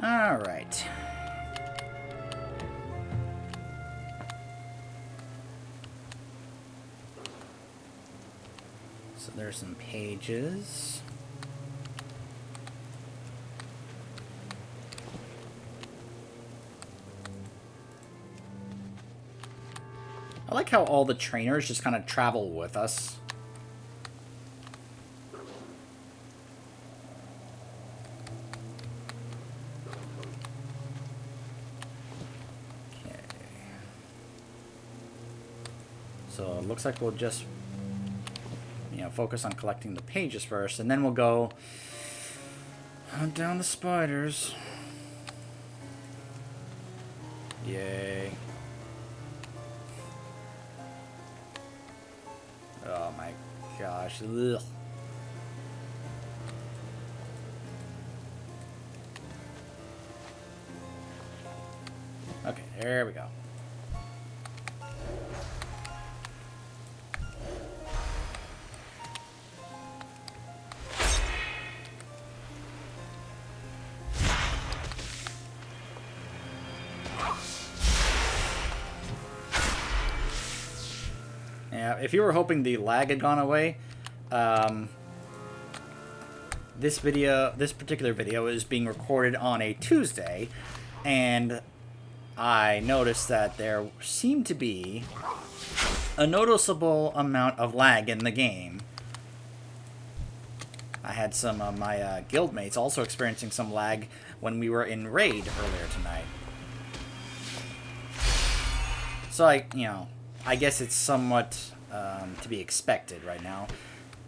Alright. So there's some pages. I like how all the trainers just kind of travel with us. Okay. So it looks like we'll just, focus on collecting the pages first, and then we'll go hunt down the spiders. Yay. Oh my gosh. Ugh. Okay, there we go. Yeah, if you were hoping the lag had gone away, this particular video is being recorded on a Tuesday, and I noticed that there seemed to be a noticeable amount of lag in the game. I had some of my guildmates also experiencing some lag when we were in raid earlier tonight. So I guess it's somewhat to be expected right now.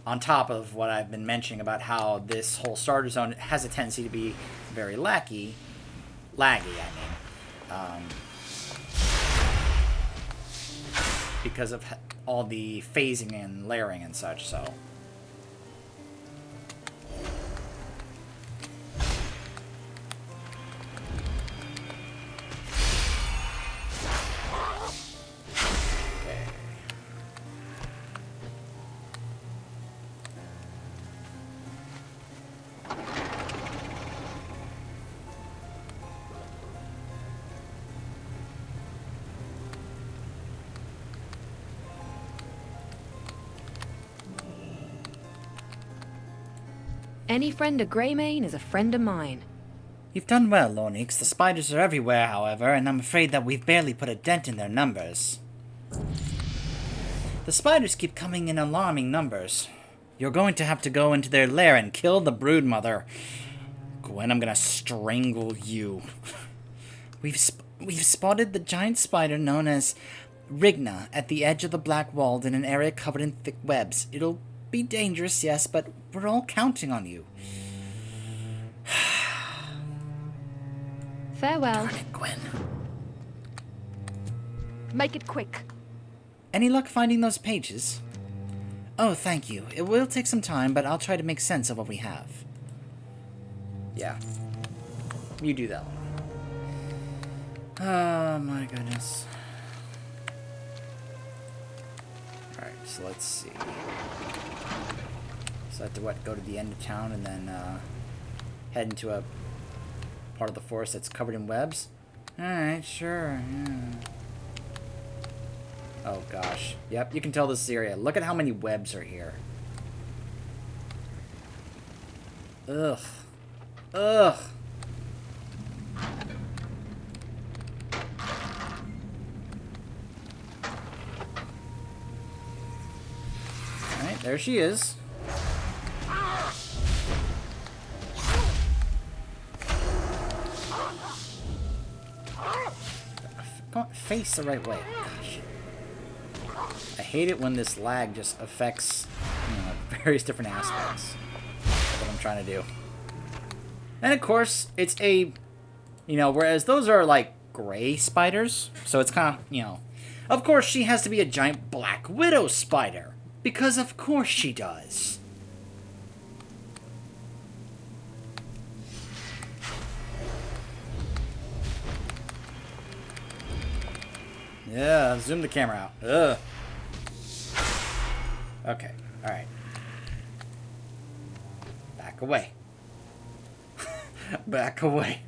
On top of what I've been mentioning about how this whole starter zone has a tendency to be very laggy, because of all the phasing and layering and such, so. Any friend of Greymane is a friend of mine. You've done well, Papaneeks. The spiders are everywhere, however, and I'm afraid that we've barely put a dent in their numbers. The spiders keep coming in alarming numbers. You're going to have to go into their lair and kill the broodmother. Gwen, I'm gonna strangle you. We've spotted the giant spider known as Rigna at the edge of the Black Wall in an area covered in thick webs. It'll be dangerous, yes, but we're all counting on you. Farewell. Darn it, Gwen. Make it quick. Any luck finding those pages? Oh, thank you. It will take some time, but I'll try to make sense of what we have. Yeah. You do that one. Oh my goodness. Alright, so let's see. So I have to go to the end of town and then head into a part of the forest that's covered in webs? Alright, sure, yeah. Oh gosh. Yep, you can tell this area. Look at how many webs are here. Ugh. Ugh. Alright, there she is. Don't face the right way. Gosh. I hate it when this lag just affects, various different aspects of what I'm trying to do. And of course, it's a, whereas those are like gray spiders, so it's kind of, of course she has to be a giant black widow spider, because of course she does. Yeah, zoom the camera out. Ugh. Okay, alright. Back away. Back away.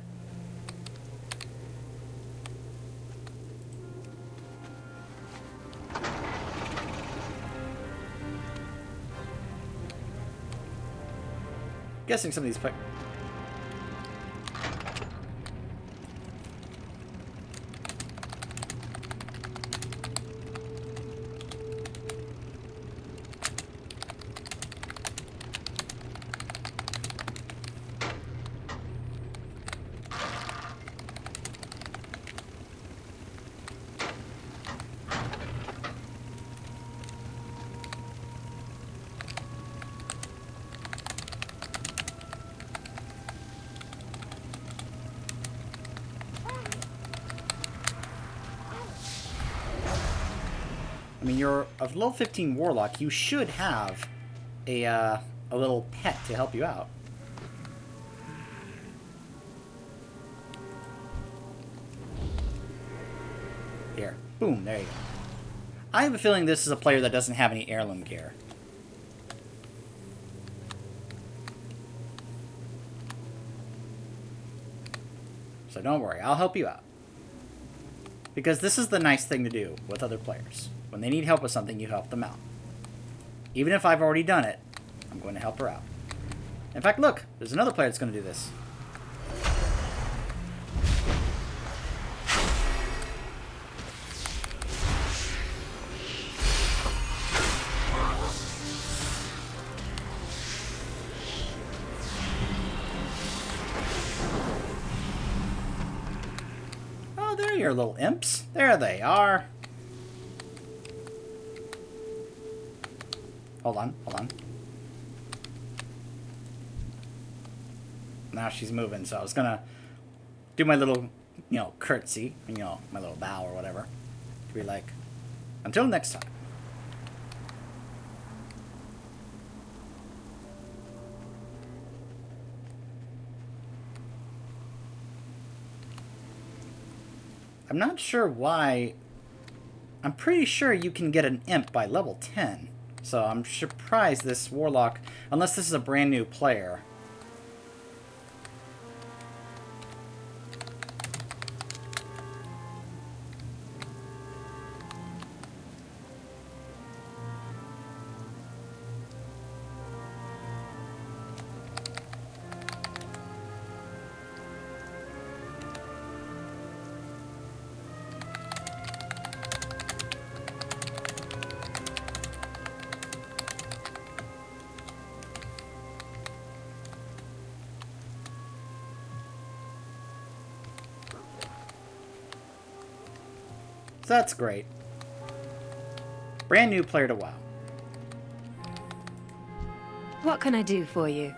Guessing some of these... I mean, you're a level 15 warlock. You should have a little pet to help you out. Here. Boom, there you go. I have a feeling this is a player that doesn't have any heirloom gear. So don't worry, I'll help you out. Because this is the nice thing to do with other players. When they need help with something, you help them out. Even if I've already done it, I'm going to help her out. In fact, look, there's another player that's going to do this. Oh, there are your little imps. There they are. Hold on, hold on. Now she's moving, so I was gonna do my little, curtsy, my little bow or whatever. To be like, until next time. I'm not sure why. I'm pretty sure you can get an imp by level 10. So I'm surprised this warlock, unless this is a brand new player. So that's great. Brand new player to WoW. What can I do for you?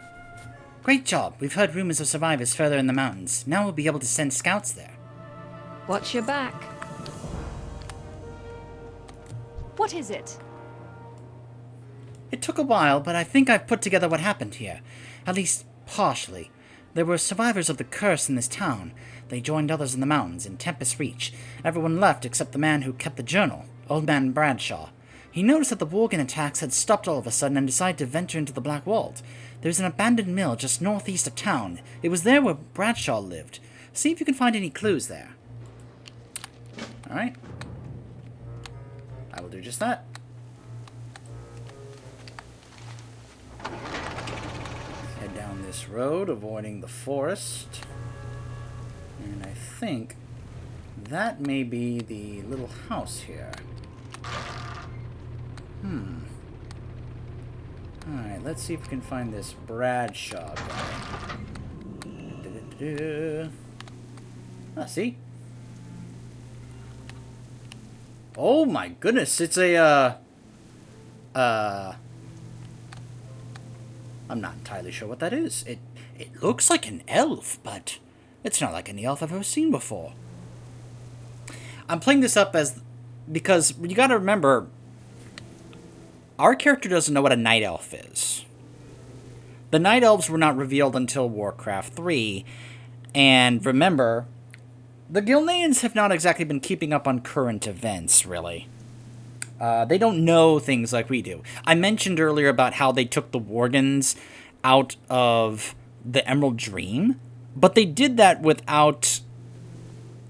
Great job. We've heard rumors of survivors further in the mountains. Now we'll be able to send scouts there. Watch your back. What is it? It took a while, but I think I've put together what happened here. At least, partially. There were survivors of the curse in this town. They joined others in the mountains in Tempest Reach. Everyone left except the man who kept the journal, Old Man Bradshaw. He noticed that the Worgen attacks had stopped all of a sudden and decided to venture into the Black Vault. There's an abandoned mill just northeast of town. It was there where Bradshaw lived. See if you can find any clues there. Alright. I will do just that. Head down this road, avoiding the forest. And I think that may be the little house here. Alright, let's see if we can find this Bradshaw guy. Ah, see? Oh my goodness, it's a, I'm not entirely sure what that is. It looks like an elf, but it's not like any elf I've ever seen before. I'm playing this up because you gotta remember, our character doesn't know what a night elf is. The night elves were not revealed until Warcraft 3, and remember, the Gilneans have not exactly been keeping up on current events, really. They don't know things like we do. I mentioned earlier about how they took the Worgens out of the Emerald Dream, but they did that without,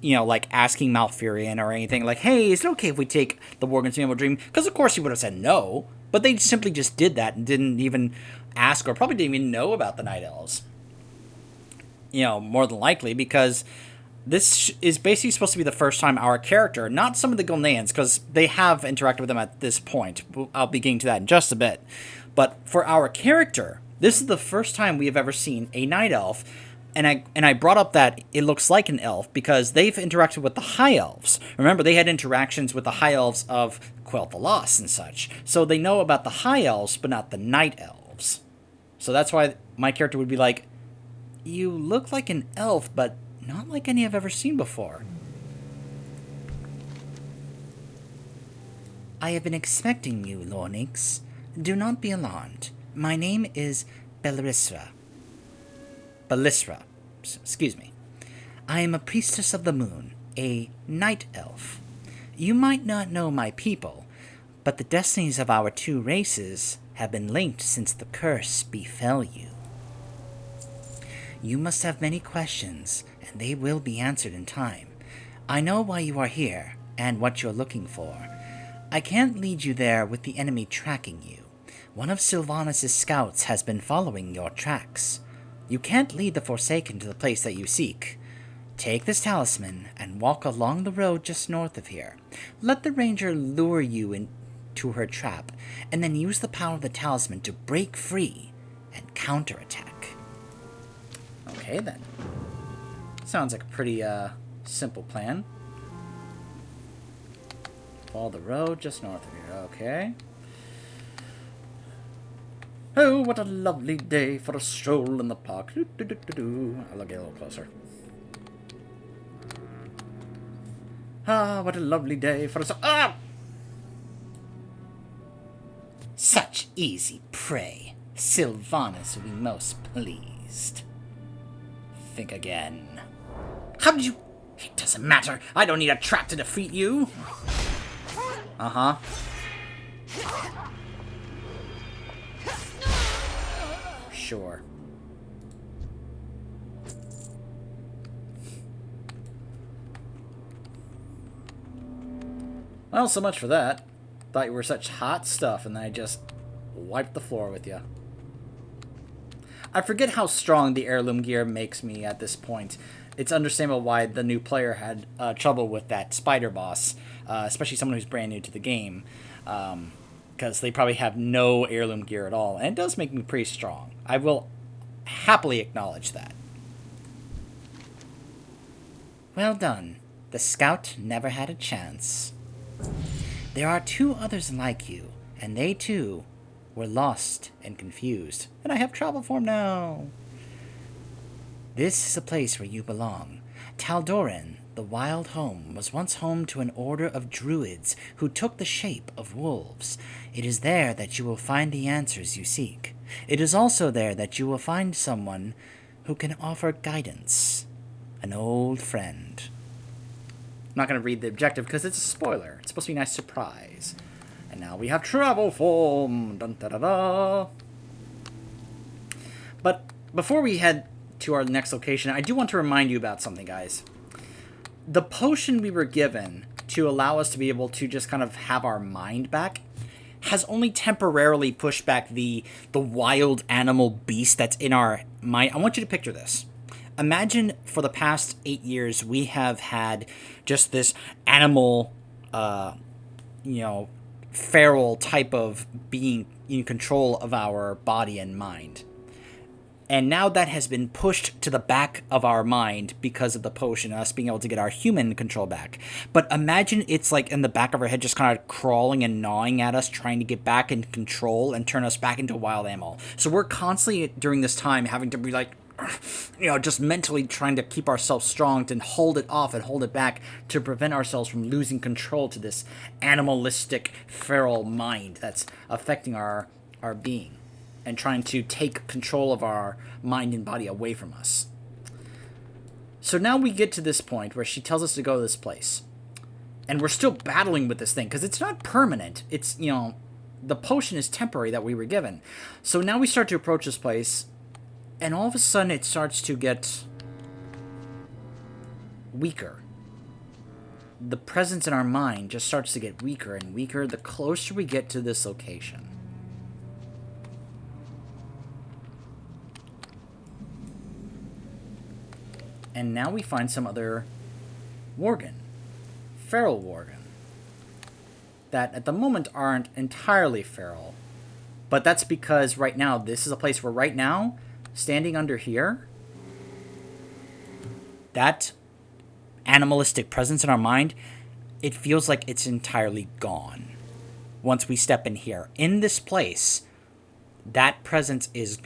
like asking Malfurion or anything. Like, hey, is it okay if we take the Worgens to the Emerald Dream? Because of course he would have said no, but they simply just did that and didn't even ask or probably didn't even know about the Night Elves. You know, more than likely, because this is basically supposed to be the first time our character, not some of the Gilneans, because they have interacted with them at this point. I'll be getting to that in just a bit. But for our character, this is the first time we have ever seen a Night Elf. And I brought up that it looks like an elf because they've interacted with the High Elves. Remember, they had interactions with the High Elves of Quel'The Lost and such. So they know about the High Elves, but not the Night Elves. So that's why my character would be like, you look like an elf, but not like any I've ever seen before. I have been expecting you, Lornix. Do not be alarmed. My name is Belisra. Excuse me. I am a priestess of the moon, a night elf. You might not know my people, but the destinies of our two races have been linked since the curse befell you. You must have many questions, and they will be answered in time. I know why you are here, and what you're looking for. I can't lead you there with the enemy tracking you. One of Sylvanas' scouts has been following your tracks. You can't lead the Forsaken to the place that you seek. Take this talisman and walk along the road just north of here. Let the ranger lure you into her trap, and then use the power of the talisman to break free and counterattack. Okay, then. Sounds like a pretty, simple plan. Follow the road just north of here. Okay. Oh, what a lovely day for a stroll in the park. I'll get a little closer. Ah, what a lovely day for a Such easy prey. Sylvanas will be most pleased. Think again. How did you... It doesn't matter. I don't need a trap to defeat you. Uh-huh. Sure. Well, so much for that. Thought you were such hot stuff, and then I just wiped the floor with you. I forget how strong the heirloom gear makes me at this point. It's understandable why the new player had trouble with that spider boss, especially someone who's brand new to the game, because they probably have no heirloom gear at all, and it does make me pretty strong. I will happily acknowledge that. Well done. The scout never had a chance. There are two others like you, and they too were lost and confused. And I have travel form now. This is a place where you belong. Tal'Doran, the wild home, was once home to an order of druids who took the shape of wolves. It is there that you will find the answers you seek. It is also there that you will find someone who can offer guidance. An old friend. I'm not going to read the objective because it's a spoiler. It's supposed to be a nice surprise. And now we have travel form. Dun, da, da, da. But before we head to our next location, I do want to remind you about something, guys. The potion we were given to allow us to be able to just kind of have our mind back has only temporarily pushed back the wild animal beast that's in our mind. I want you to picture this. Imagine for the past 8 years we have had just this animal, feral type of being in control of our body and mind. And now that has been pushed to the back of our mind because of the potion, us being able to get our human control back. But imagine it's like in the back of our head just kind of crawling and gnawing at us, trying to get back in control and turn us back into a wild animal. So we're constantly, during this time, having to be like, just mentally trying to keep ourselves strong to hold it off and hold it back to prevent ourselves from losing control to this animalistic, feral mind that's affecting our being and trying to take control of our mind and body away from us. So now we get to this point where she tells us to go to this place. And we're still battling with this thing because it's not permanent. It's, the potion is temporary that we were given. So now we start to approach this place, and all of a sudden it starts to get weaker. The presence in our mind just starts to get weaker and weaker the closer we get to this location. And now we find some other Worgen. Feral Worgen. That at the moment aren't entirely feral. But that's because right now, this is a place where right now, standing under here, that animalistic presence in our mind, it feels like it's entirely gone. Once we step in here. In this place, that presence is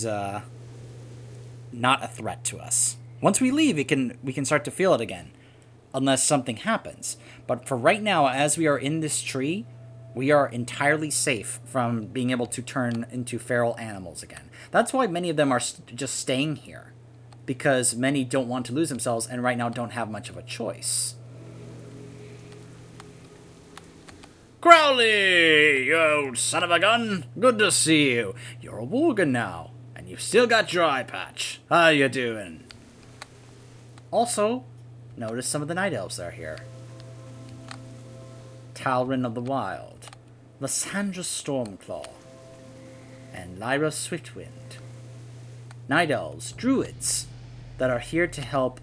not a threat to us. Once we leave, we can start to feel it again. Unless something happens. But for right now, as we are in this tree, we are entirely safe from being able to turn into feral animals again. That's why many of them are just staying here. Because many don't want to lose themselves and right now don't have much of a choice. Crowley, you old son of a gun. Good to see you. You're a Worgen now. And you've still got your eye patch. How you doing? Also, notice some of the night elves that are here. Talrin of the Wild, Lysandra Stormclaw, and Lyra Swiftwind. Night elves, druids, that are here to help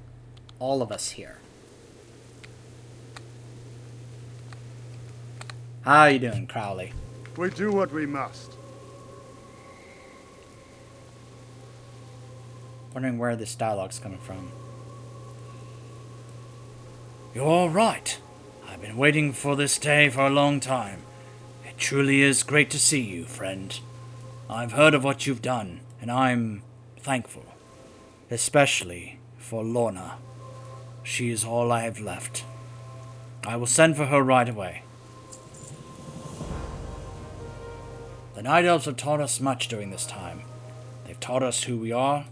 all of us here. How you doing, Crowley? We do what we must. Wondering where this dialogue's coming from. You're right. I've been waiting for this day for a long time. It truly is great to see you, friend. I've heard of what you've done, and I'm thankful. Especially for Lorna. She is all I have left. I will send for her right away. The Night Elves have taught us much during this time. They've taught us who we are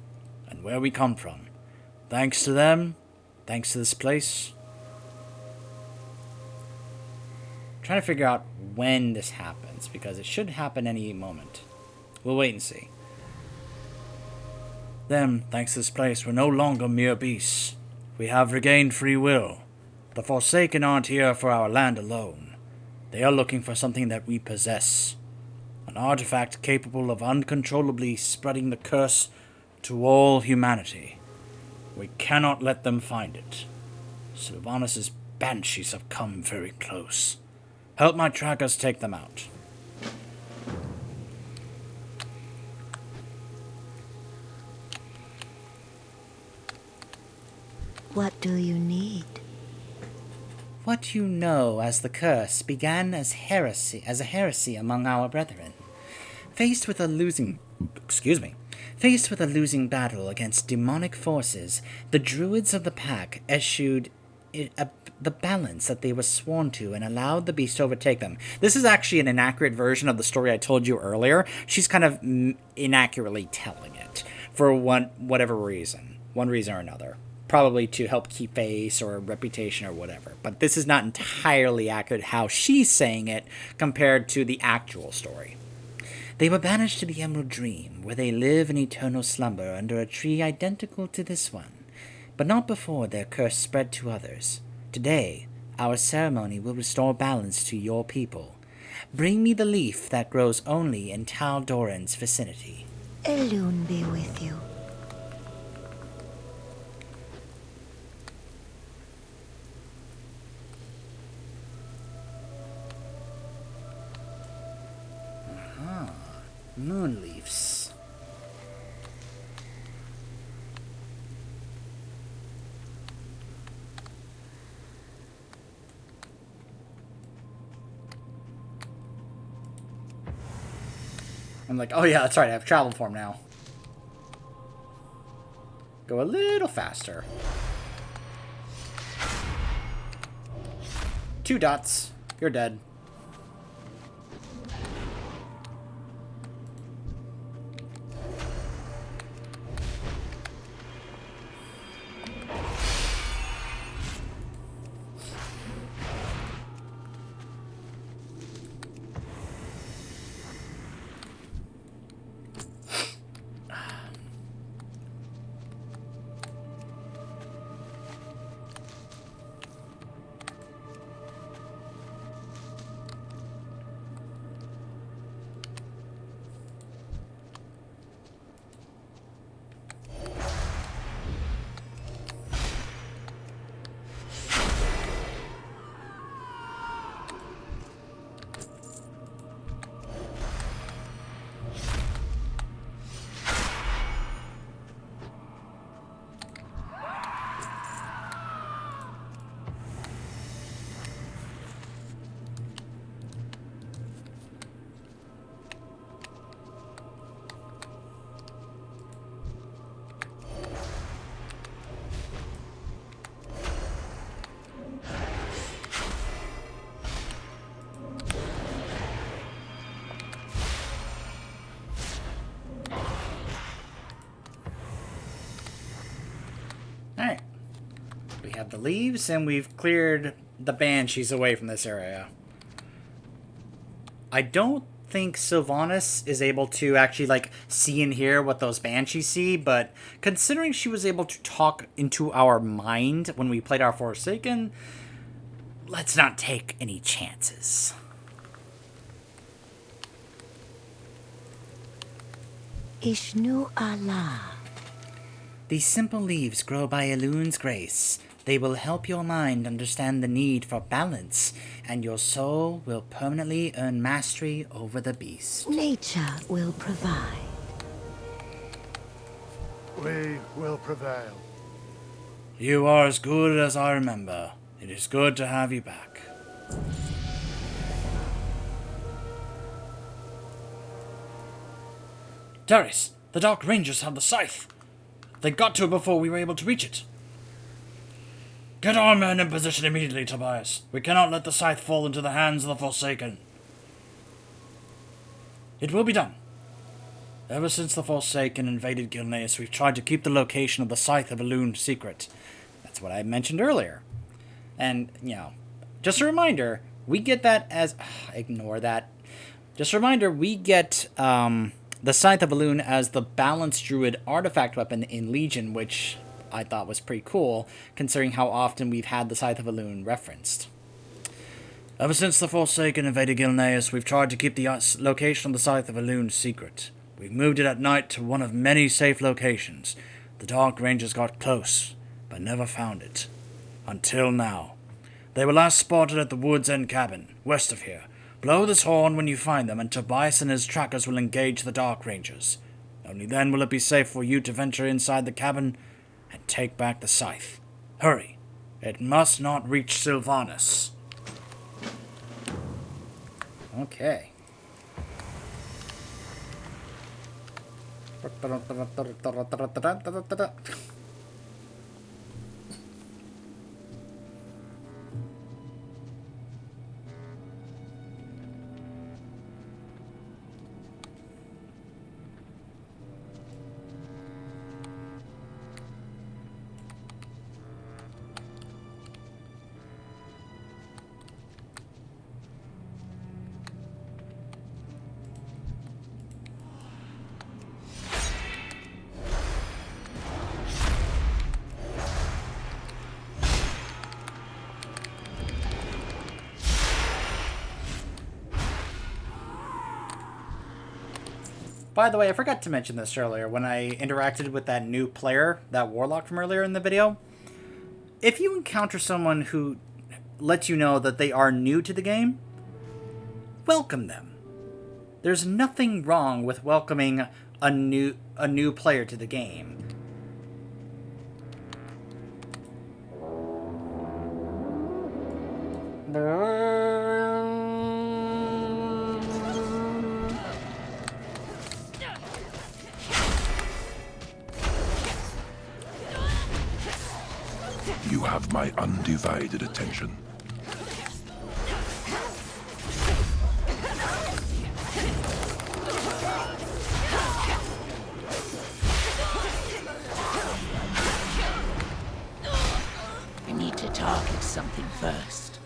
and where we come from. Thanks to them, thanks to this place. Trying to figure out when this happens, because it should happen any moment. We'll wait and see. Them, thanks to this place, we're no longer mere beasts. We have regained free will. The Forsaken aren't here for our land alone. They are looking for something that we possess. An artifact capable of uncontrollably spreading the curse to all humanity. We cannot let them find it. Sylvanus' banshees have come very close. Help my trackers take them out. What do you need? What you know as the curse began as a heresy among our brethren. Faced with a losing battle against demonic forces, the druids of the pack eschewed the balance that they were sworn to and allowed the beast to overtake them. This is actually an inaccurate version of the story I told you earlier. She's kind of inaccurately telling it for whatever reason. One reason or another. Probably to help keep face or reputation or whatever. But this is not entirely accurate how she's saying it compared to the actual story. They were banished to the Emerald Dream, where they live in eternal slumber under a tree identical to this one, but not before their curse spread to others. Today, our ceremony will restore balance to your people. Bring me the leaf that grows only in Tal Doran's vicinity. Elune be with you. Moon leaves. I'm like, oh yeah, that's right, I have travel form now. Go a little faster. 2 dots. You're dead. Alright. We have the leaves, and we've cleared the banshees away from this area. I don't think Sylvanas is able to actually, like, see and hear what those banshees see, but considering she was able to talk into our mind when we played our Forsaken, let's not take any chances. Ishnu Allah. These simple leaves grow by Elun's grace. They will help your mind understand the need for balance, and your soul will permanently earn mastery over the beast. Nature will provide. We will prevail. You are as good as I remember. It is good to have you back. Darius, the Dark Rangers have the scythe. They got to it before we were able to reach it. Get our men in position immediately, Tobias. We cannot let the scythe fall into the hands of the Forsaken. It will be done. Ever since the Forsaken invaded Gilneas, we've tried to keep the location of the Scythe of Elune secret. That's what I mentioned earlier. And, you know, just a reminder, we get that as... ignore that. Just a reminder, we get the Scythe of Elune as the Balanced Druid artifact weapon in Legion, which I thought was pretty cool, considering how often we've had the Scythe of Elune referenced. Ever since the Forsaken invaded Gilneas, we've tried to keep the location of the Scythe of Elune secret. We've moved it at night to one of many safe locations. The Dark Rangers got close, but never found it. Until now. They were last spotted at the Woods End cabin, west of here. Blow this horn when you find them, and Tobias and his trackers will engage the Dark Rangers. Only then will it be safe for you to venture inside the cabin and take back the scythe. Hurry. It must not reach Sylvanas. Okay. By the way, I forgot to mention this earlier when I interacted with that new player, that warlock from earlier in the video. If you encounter someone who lets you know that they are new to the game, welcome them. There's nothing wrong with welcoming a new player to the game. You have my undivided attention. We need to target something first.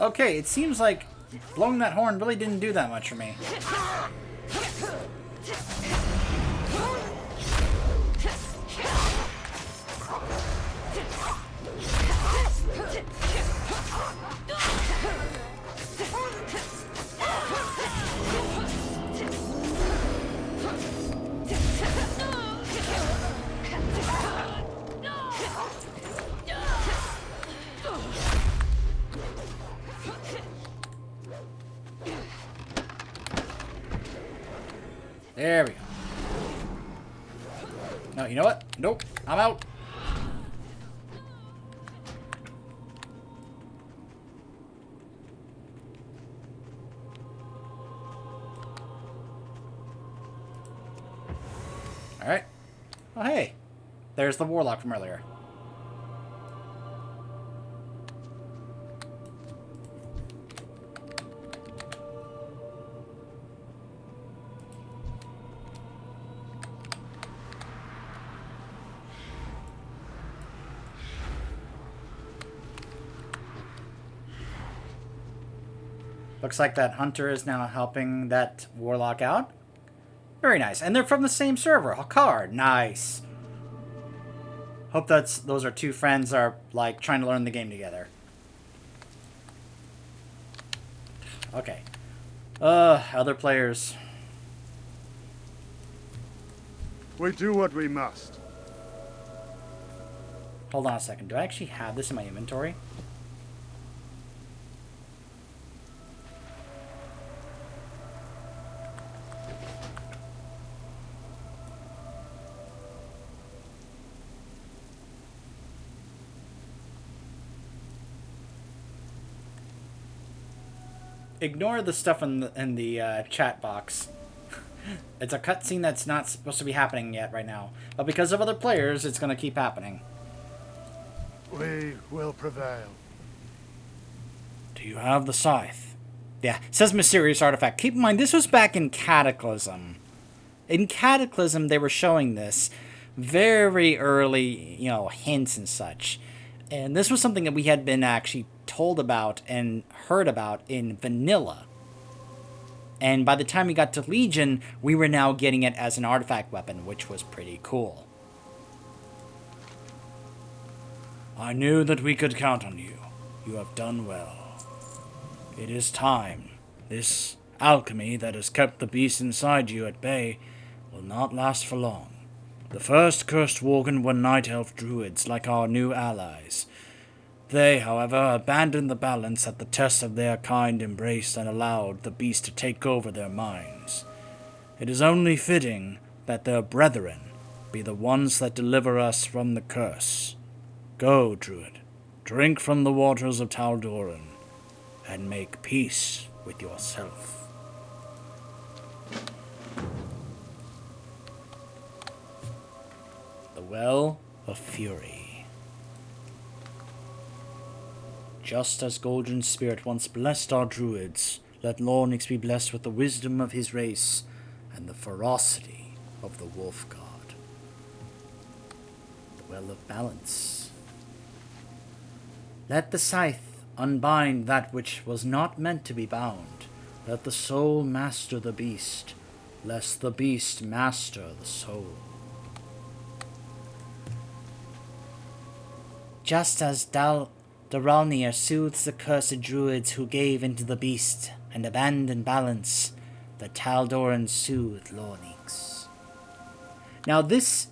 Okay, it seems like blowing that horn really didn't do that much for me. There we go. No, you know what? Nope. I'm out. Alright. Oh, hey. There's the warlock from earlier. Looks like that hunter is now helping that warlock out. Very nice. And they're from the same server. Hakar. Nice. Hope those are two friends that are like trying to learn the game together. Okay. Other players. We do what we must. Hold on a second. Do I actually have this in my inventory? Ignore the stuff in the chat box. It's a cutscene that's not supposed to be happening yet right now. But because of other players, it's going to keep happening. We will prevail. Do you have the scythe? Yeah, it says mysterious artifact. Keep in mind, this was back in Cataclysm. In Cataclysm, they were showing this very early, hints and such. And this was something that we had been actually told about and heard about in Vanilla. And by the time we got to Legion, we were now getting it as an artifact weapon, which was pretty cool. I knew that we could count on you. You have done well. It is time. This alchemy that has kept the beast inside you at bay will not last for long. The first cursed Worgen were night elf druids like our new allies. They, however, abandoned the balance that the test of their kind embraced and allowed the beast to take over their minds. It is only fitting that their brethren be the ones that deliver us from the curse. Go, druid, drink from the waters of Tal'Doran, and make peace with yourself. The Well of Fury. Just as Goldrin's spirit once blessed our druids, let Lornix be blessed with the wisdom of his race and the ferocity of the wolf god. The Well of Balance. Let the scythe unbind that which was not meant to be bound. Let the soul master the beast, lest the beast master the soul. Just as Daralnir soothes the cursed druids who gave into the beast and abandoned balance, the Tal'Doran soothed Lornix. Now this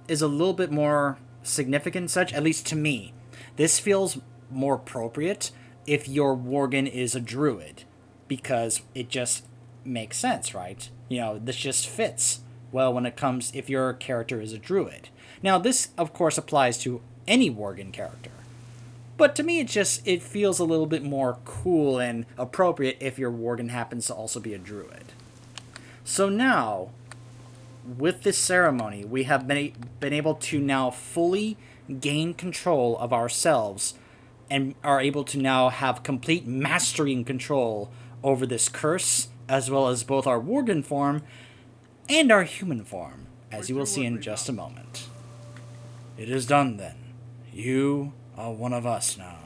is a little bit more significant such, at least to me. This feels more appropriate if your Worgen is a druid, because it just makes sense, right? This just fits well when it comes if your character is a druid. Now this, of course, applies to any Worgen character. But to me, it feels a little bit more cool and appropriate if your Worgen happens to also be a druid. So now, with this ceremony, we have been able to now fully gain control of ourselves and are able to now have complete mastery and control over this curse, as well as both our Worgen form and our human form, as you will see in just a moment. It is done then. You are one of us now.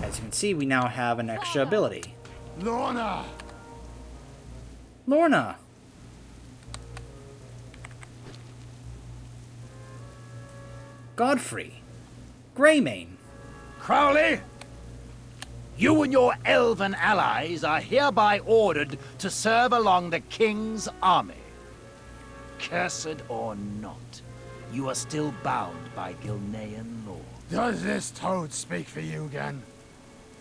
As you can see, we now have an extra ability. Lorna! Lorna! Godfrey! Greymane! Crowley! You and your elven allies are hereby ordered to serve along the king's army. Cursed or not, you are still bound by Gilnean law. Does this toad speak for you again?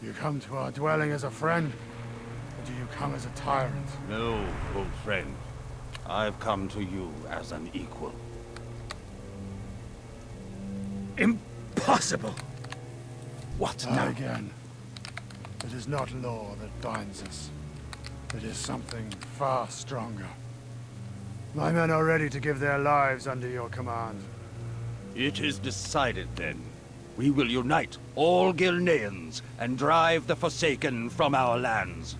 You come to our dwelling as a friend, or do you come as a tyrant? No, old friend. I've come to you as an equal. Impossible! What now? Again. It is not law that binds us. It is something far stronger. My men are ready to give their lives under your command. It is decided then. We will unite all Gilneans and drive the Forsaken from our lands.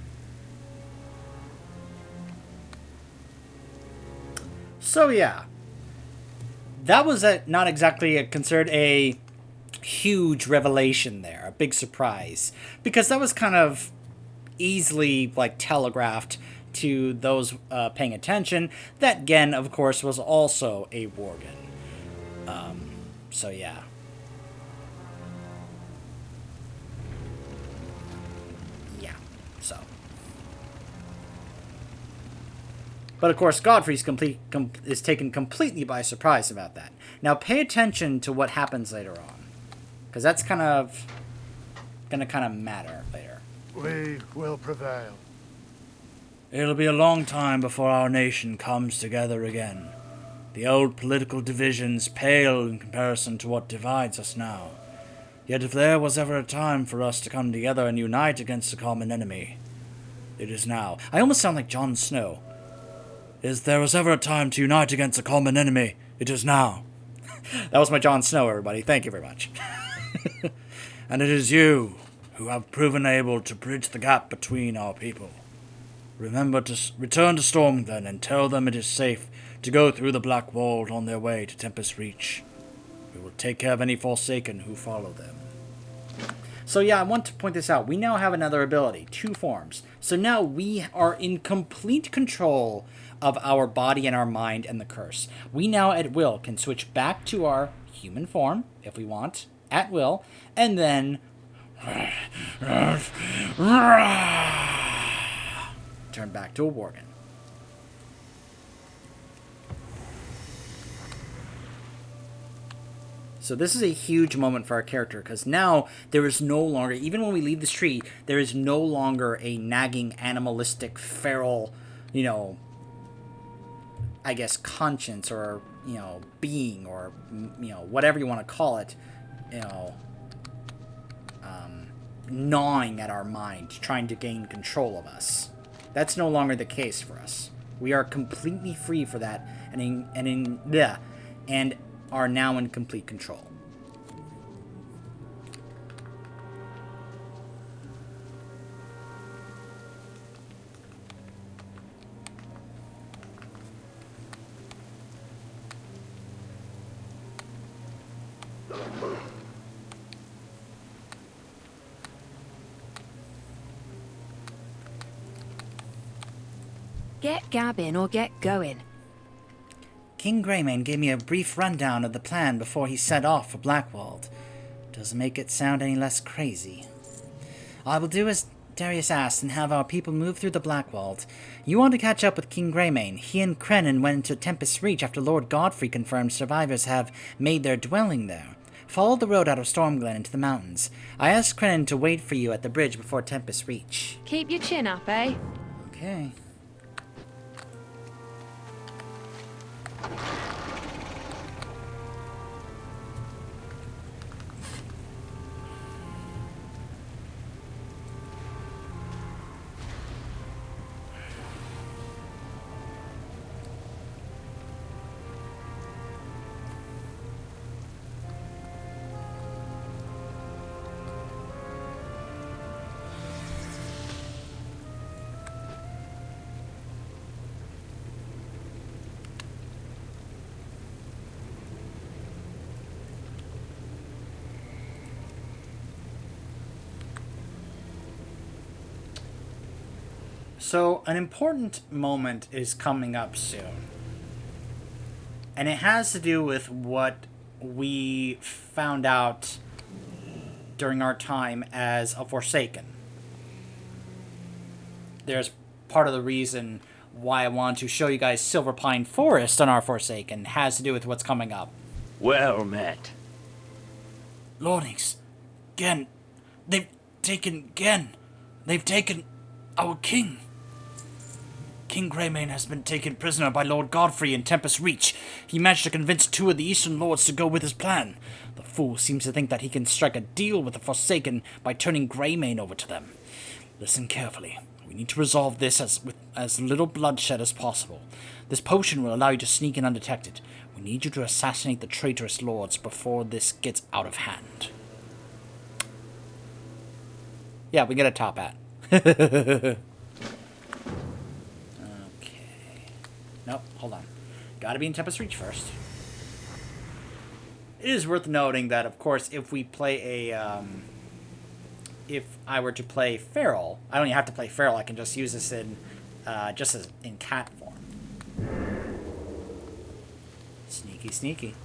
So yeah, that was not exactly considered a huge revelation there, a big surprise, because that was kind of easily like telegraphed to those paying attention that Gen, of course, was also a Worgen. So yeah. Yeah, so. But of course, Godfrey's is taken completely by surprise about that. Now pay attention to what happens later on, because that's gonna matter later. We will prevail. It'll be a long time before our nation comes together again. The old political divisions pale in comparison to what divides us now. Yet if there was ever a time for us to come together and unite against a common enemy, it is now. I almost sound like Jon Snow. If there was ever a time to unite against a common enemy, it is now. That was my Jon Snow, everybody. Thank you very much. And it is you who have proven able to bridge the gap between our people. Remember to return to Stormglen and tell them it is safe to go through the Black Wall on their way to Tempest Reach. We will take care of any Forsaken who follow them. So yeah, I want to point this out. We now have another ability, 2 forms. So now we are in complete control of our body and our mind and the curse. We now at will can switch back to our human form, if we want, at will, and then turn back to a Worgen. So this is a huge moment for our character, because now there is no longer, even when we leave this tree, there is no longer a nagging, animalistic, feral, I guess, conscience or, being or, whatever you want to call it, gnawing at our mind, trying to gain control of us. That's no longer the case for us. We are completely free for that, and are now in complete control. Get gabbing or get going. King Greymane gave me a brief rundown of the plan before he set off for Blackwald. Doesn't make it sound any less crazy. I will do as Darius asked and have our people move through the Blackwald. You want to catch up with King Greymane. He and Krenin went into Tempest Reach after Lord Godfrey confirmed survivors have made their dwelling there. Follow the road out of Stormglen into the mountains. I asked Krenin to wait for you at the bridge before Tempest Reach. Keep your chin up, eh? Okay. So, an important moment is coming up soon. And it has to do with what we found out during our time as a Forsaken. There's part of the reason why I want to show you guys Silver Pine Forest on our Forsaken has to do with what's coming up. Well met. Lordings, Gen, they've taken Gen. They've taken our king. King Greymane has been taken prisoner by Lord Godfrey in Tempest Reach. He managed to convince 2 of the Eastern Lords to go with his plan. The fool seems to think that he can strike a deal with the Forsaken by turning Greymane over to them. Listen carefully. We need to resolve this with as little bloodshed as possible. This potion will allow you to sneak in undetected. We need you to assassinate the traitorous lords before this gets out of hand. Yeah, we get a top hat. Okay. Nope, hold on. Gotta be in Tempest Reach first. It is worth noting that, of course, if we play a, if I were to play Feral, I don't even have to play Feral. I can just use this in, just as in cat form. Sneaky, sneaky.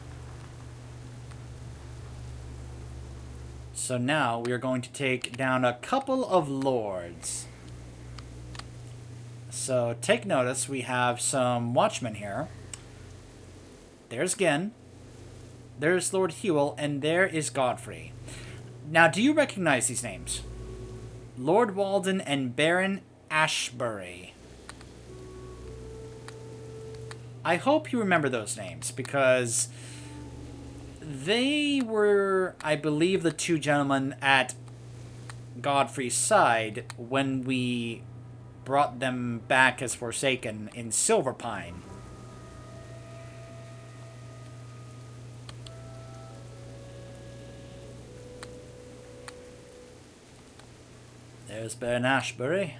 So now we are going to take down a couple of lords. So take notice, we have some watchmen here. There's Gen. There's Lord Hewell, and there is Godfrey. Now, do you recognize these names? Lord Walden and Baron Ashbury. I hope you remember those names, because they were, I believe, the two gentlemen at Godfrey's side when we brought them back as Forsaken in Silverpine. There's Baron Ashbury.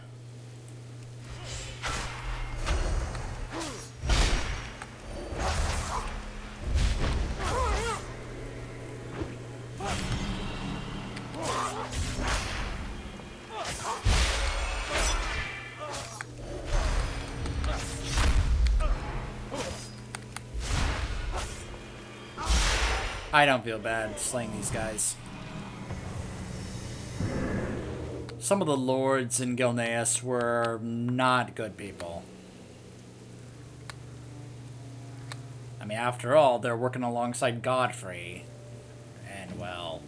I don't feel bad slaying these guys. Some of the lords in Gilneas were not good people. I mean, after all, they're working alongside Godfrey. And, well...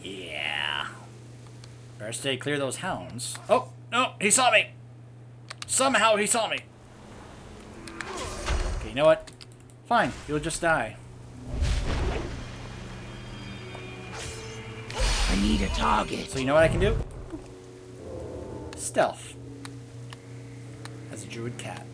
yeah. Better stay clear of those hounds. Oh, no, he saw me! Somehow he saw me! Okay, you know what? Fine, you'll just die. I need a target. So you know what I can do? Stealth. As a druid cat.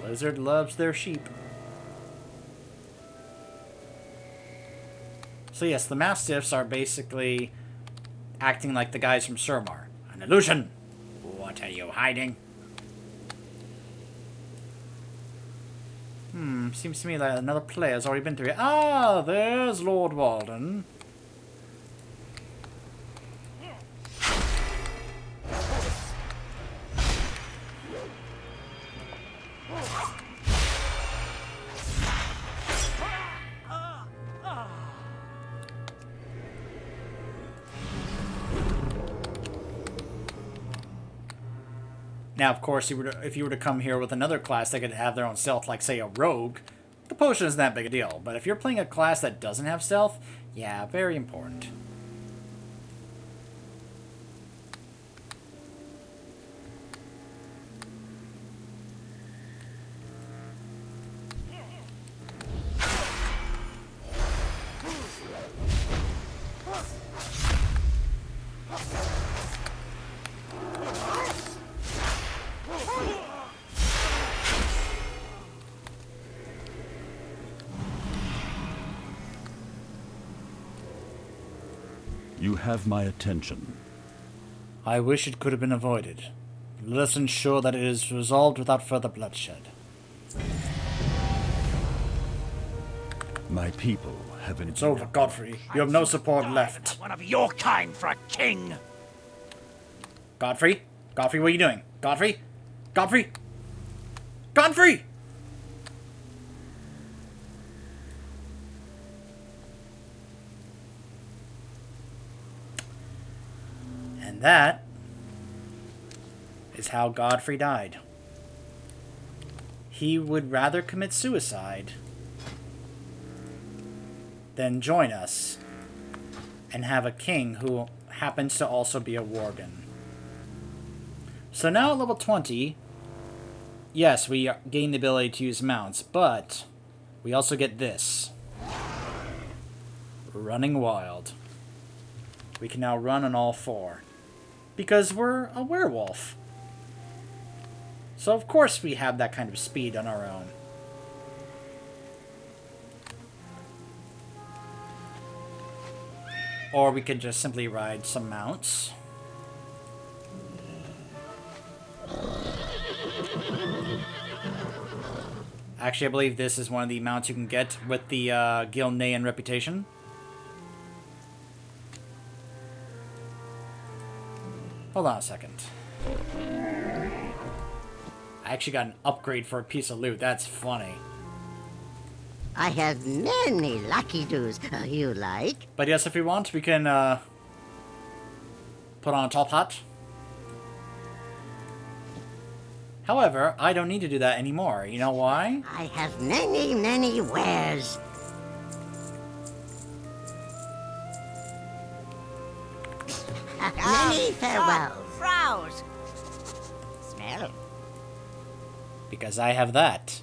Lizard loves their sheep. So yes, the Mastiffs are basically acting like the guys from Surmar. An illusion! What are you hiding? Seems to me that another player's already been through it. Ah, there's Lord Walden. Now, of course, if you were to come here with another class that could have their own stealth, like, say, a rogue, the potion isn't that big a deal. But if you're playing a class that doesn't have stealth, yeah, very important. You have my attention. I wish it could have been avoided. Let us ensure that it is resolved without further bloodshed. My people have been... It's over, Godfrey. You have no support left. One of your kind for a king. Godfrey? Godfrey, what are you doing? Godfrey? Godfrey? Godfrey! And that is how Godfrey died. He would rather commit suicide than join us and have a king who happens to also be a Worgen. So now at level 20, yes, we gain the ability to use mounts, but we also get this. Running Wild. We can now run on all four. Because we're a werewolf. So of course we have that kind of speed on our own. Or we could just simply ride some mounts. Actually, I believe this is one of the mounts you can get with the Gilnean reputation. Hold on a second. I actually got an upgrade for a piece of loot. That's funny. I have many lucky doos. You like? But yes, if we want, we can put on a top hat. However, I don't need to do that anymore. You know why? I have many, many wares. Many farewells. Frows. Smell. Because I have that.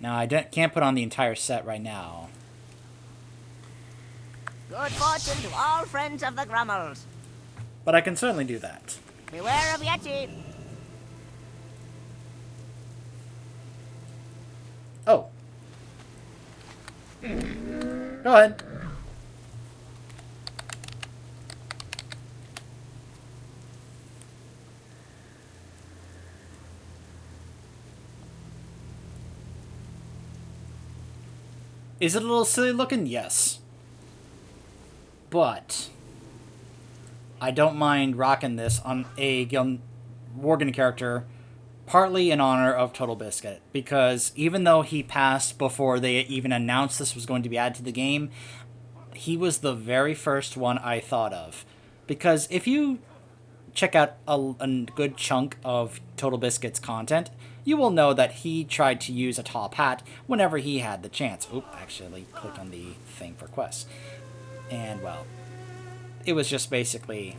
Now, I can't put on the entire set right now. Good fortune to all friends of the Grummels. But I can certainly do that. Beware of Yeti. Oh. Go ahead. Is it a little silly looking? Yes. But I don't mind rocking this on a Worgen character, partly in honor of Total Biscuit, because even though he passed before they even announced this was going to be added to the game, he was the very first one I thought of. Because if you check out a good chunk of Total Biscuit's content, you will know that he tried to use a top hat whenever he had the chance. Oop, actually clicked on the thing for quests. And, well, it was just basically,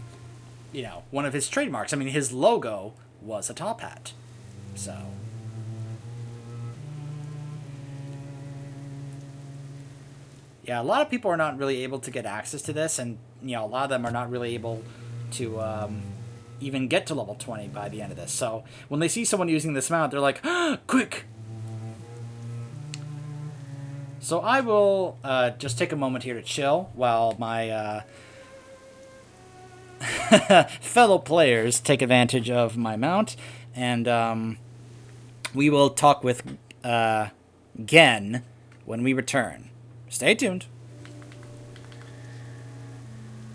you know, one of his trademarks. I mean, his logo was a top hat. So. Yeah, a lot of people are not really able to get access to this, and, you know, a lot of them are not really able to, even get to level 20 by the end of this. So when they see someone using this mount, they're like, ah, quick! So I will just take a moment here to chill while my fellow players take advantage of my mount, and we will talk with Gen when we return. Stay tuned.